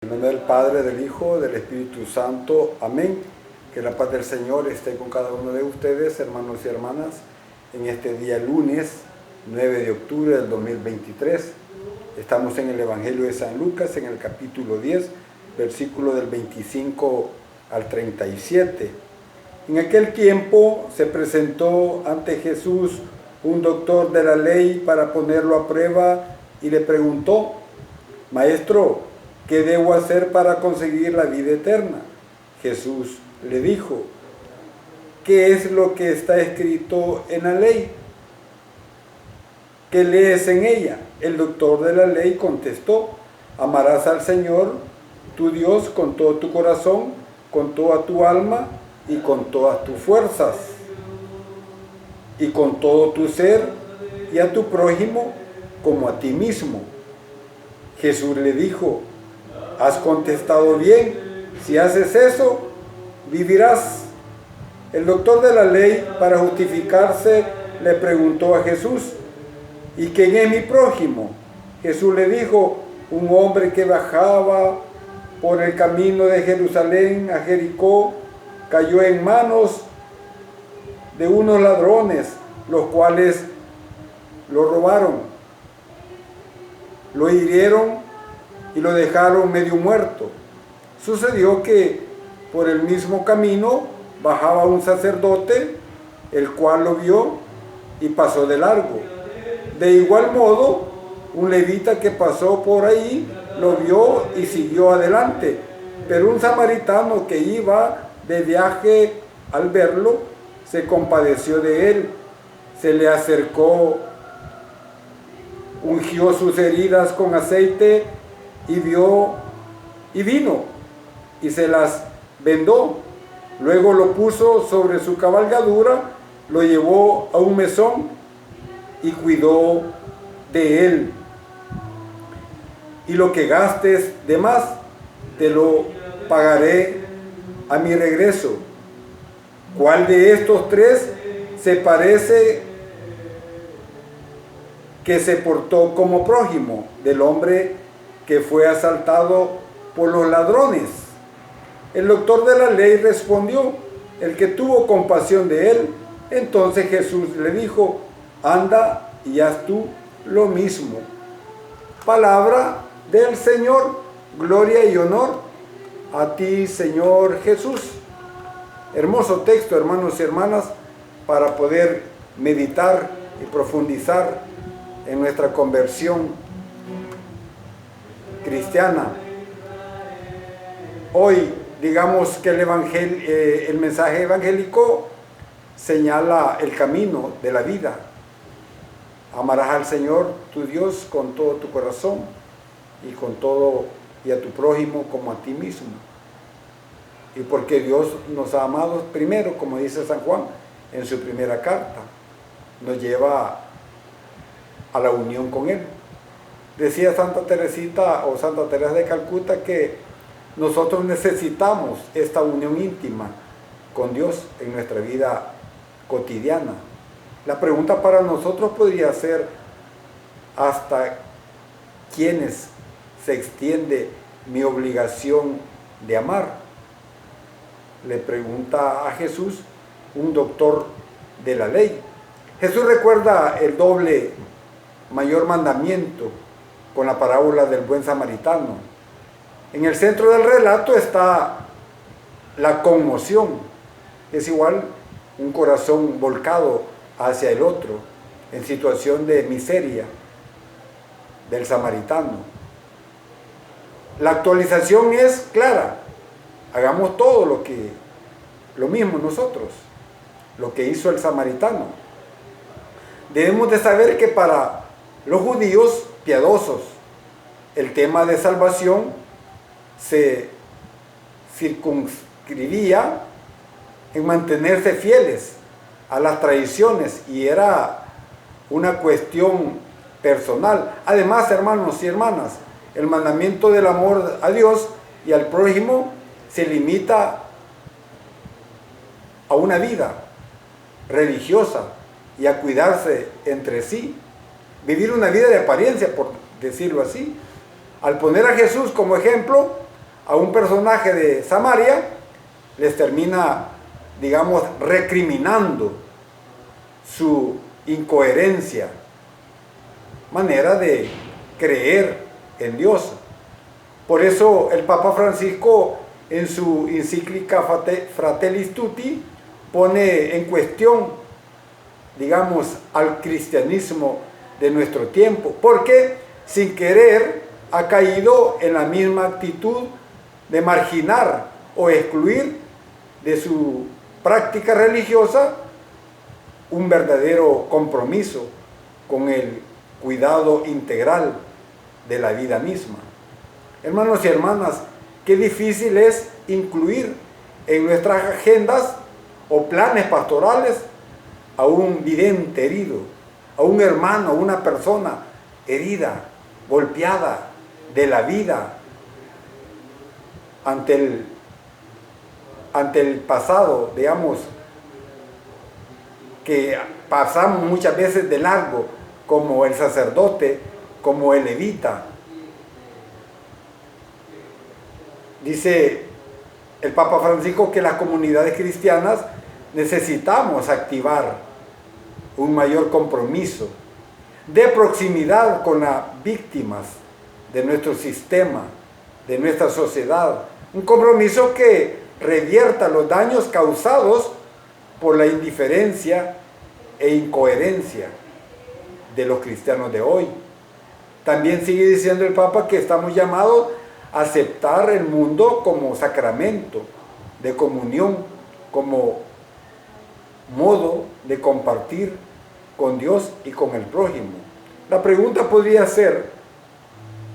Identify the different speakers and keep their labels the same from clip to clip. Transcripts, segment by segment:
Speaker 1: En el nombre del Padre, del Hijo, del Espíritu Santo. Amén. Que la paz del Señor esté con cada uno de ustedes, hermanos y hermanas, en este día lunes 9 de octubre del 2023. Estamos en el Evangelio de San Lucas, en el capítulo 10, versículo del 25 al 37. En aquel tiempo se presentó ante Jesús un doctor de la ley para ponerlo a prueba y le preguntó: Maestro, ¿qué debo hacer para conseguir la vida eterna? Jesús le dijo: ¿qué es lo que está escrito en la ley? ¿Qué lees en ella? El doctor de la ley contestó: amarás al Señor, tu Dios, con todo tu corazón, con toda tu alma y con todas tus fuerzas, y con todo tu ser, y a tu prójimo como a ti mismo. Jesús le dijo: has contestado bien, si haces eso, vivirás. El doctor de la ley, para justificarse, le preguntó a Jesús: ¿y quién es mi prójimo? Jesús le dijo: un hombre que bajaba por el camino de Jerusalén a Jericó, cayó en manos de unos ladrones, los cuales lo robaron, lo hirieron y lo dejaron medio muerto. Sucedió que por el mismo camino bajaba un sacerdote, el cual lo vio y pasó de largo. De igual modo, un levita que pasó por ahí lo vio y siguió adelante. Pero un samaritano que iba de viaje, al verlo, se compadeció de él, se le acercó, ungió sus heridas con aceite y vino y se las vendó. Luego lo puso sobre su cabalgadura, lo llevó a un mesón y cuidó de él. Y lo que gastes de más, te lo pagaré a mi regreso. ¿Cuál de estos tres se parece que se portó como prójimo del hombre que fue asaltado por los ladrones? El doctor de la ley respondió: el que tuvo compasión de él. Entonces Jesús le dijo: anda y haz tú lo mismo. Palabra del Señor. Gloria y honor a ti, Señor Jesús. Hermoso texto, hermanos y hermanas, para poder meditar y profundizar en nuestra conversión cristiana. Hoy, digamos que el mensaje evangélico señala el camino de la vida. Amarás al Señor, tu Dios, con todo tu corazón y a tu prójimo como a ti mismo. Y porque Dios nos ha amado primero, como dice San Juan en su primera carta, nos lleva a la unión con Él. Decía Santa Teresita o Santa Teresa de Calcuta que nosotros necesitamos esta unión íntima con Dios en nuestra vida cotidiana. La pregunta para nosotros podría ser: ¿hasta quiénes se extiende mi obligación de amar? Le pregunta a Jesús un doctor de la ley. Jesús recuerda el doble mayor mandamiento con la parábola del buen samaritano. En el centro del relato está la conmoción. Es igual un corazón volcado hacia el otro en situación de miseria del samaritano. La actualización es clara: hagamos todo lo mismo nosotros, lo que hizo el samaritano. Debemos de saber que para los judíos piadosos el tema de salvación se circunscribía en mantenerse fieles a las tradiciones y era una cuestión personal. Además, hermanos y hermanas, el mandamiento del amor a Dios y al prójimo se limita a una vida religiosa y a cuidarse entre sí, vivir una vida de apariencia, por decirlo así. Al poner a Jesús como ejemplo, a un personaje de Samaria, les termina, digamos, recriminando su incoherencia, manera de creer en Dios. Por eso el Papa Francisco en su encíclica Fratelli Tutti pone en cuestión, digamos, al cristianismo de nuestro tiempo, porque sin querer ha caído en la misma actitud de marginar o excluir de su práctica religiosa un verdadero compromiso con el cuidado integral de la vida misma. Hermanos y hermanas, qué difícil es incluir en nuestras agendas o planes pastorales a un vidente herido, a un hermano, a una persona herida, golpeada de la vida ante el pasado, digamos, que pasamos muchas veces de largo, como el sacerdote, como el levita. Dice el Papa Francisco que las comunidades cristianas necesitamos activar un mayor compromiso de proximidad con las víctimas de nuestro sistema, de nuestra sociedad. Un compromiso que revierta los daños causados por la indiferencia e incoherencia de los cristianos de hoy. También sigue diciendo el Papa que estamos llamados a aceptar el mundo como sacramento de comunión, como modo de compartir con Dios y con el prójimo. La pregunta podría ser,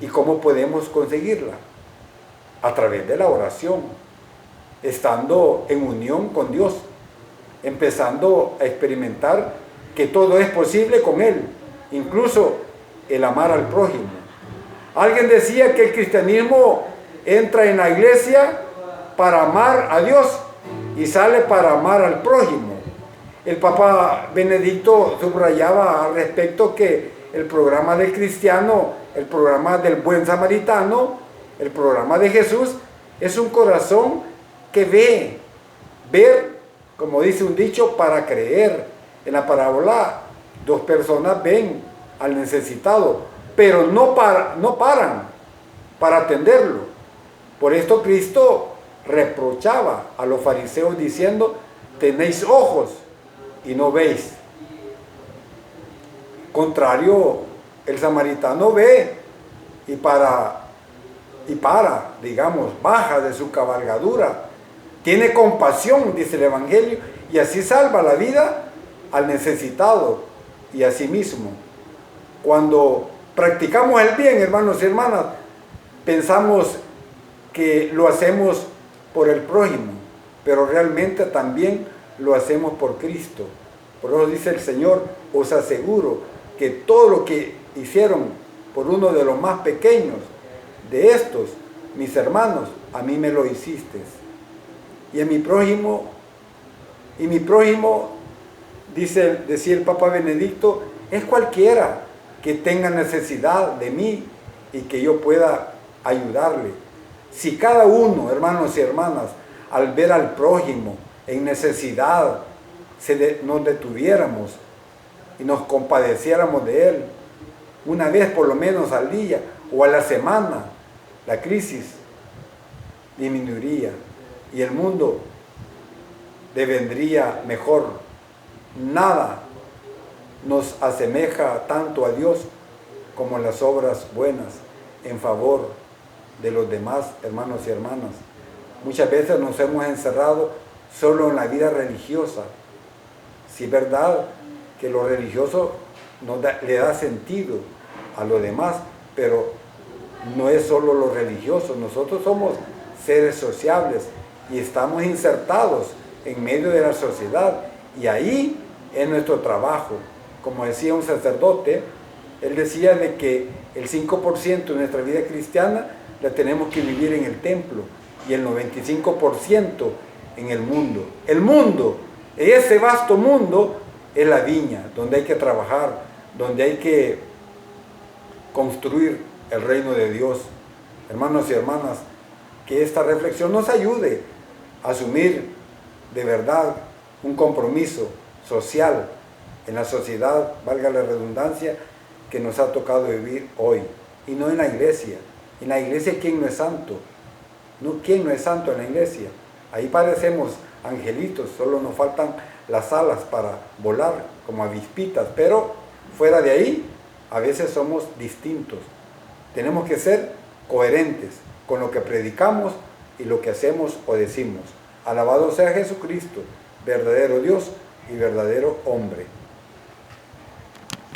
Speaker 1: ¿y cómo podemos conseguirla? A través de la oración, estando en unión con Dios, empezando a experimentar que todo es posible con Él, incluso el amar al prójimo. Alguien decía que el cristianismo entra en la iglesia para amar a Dios y sale para amar al prójimo. El Papa Benedicto subrayaba al respecto que el programa del cristiano, el programa del buen samaritano, el programa de Jesús, es un corazón que ve, ver, como dice un dicho, para creer. En la parábola, dos personas ven al necesitado, pero no paran para atenderlo. Por esto Cristo reprochaba a los fariseos diciendo, tenéis ojos y no veis. Contrario, el samaritano ve y para, digamos, baja de su cabalgadura, tiene compasión, dice el Evangelio, y así salva la vida al necesitado y a sí mismo. Cuando practicamos el bien, hermanos y hermanas, pensamos que lo hacemos por el prójimo, pero realmente también lo hacemos por Cristo. Por eso dice el Señor, os aseguro que todo lo que hicieron por uno de los más pequeños de estos, mis hermanos, a mí me lo hiciste. Y mi prójimo, decía el Papa Benedicto, es cualquiera que tenga necesidad de mí y que yo pueda ayudarle. Si cada uno, hermanos y hermanas, al ver al prójimo en necesidad, nos detuviéramos y nos compadeciéramos de él, una vez por lo menos al día o a la semana, la crisis disminuiría y el mundo devendría mejor. Nada nos asemeja tanto a Dios como las obras buenas en favor de los demás, hermanos y hermanas. Muchas veces nos hemos encerrado solo en la vida religiosa. Sí es verdad que lo religioso le da sentido a lo demás, pero no es solo lo religioso. Nosotros somos seres sociables y estamos insertados en medio de la sociedad, y ahí es nuestro trabajo. Como decía un sacerdote, él decía de que el 5% de nuestra vida cristiana la tenemos que vivir en el templo y el 95% en el mundo. El mundo, ese vasto mundo, es la viña donde hay que trabajar, donde hay que construir el reino de Dios. Hermanos y hermanas, que esta reflexión nos ayude a asumir de verdad un compromiso social en la sociedad, valga la redundancia, que nos ha tocado vivir hoy, y no en la iglesia. En la iglesia, ¿quién no es santo? No, ¿quién no es santo en la iglesia? Ahí parecemos angelitos, solo nos faltan las alas para volar como avispitas, pero fuera de ahí, a veces somos distintos. Tenemos que ser coherentes con lo que predicamos y lo que hacemos o decimos. Alabado sea Jesucristo, verdadero Dios y verdadero hombre.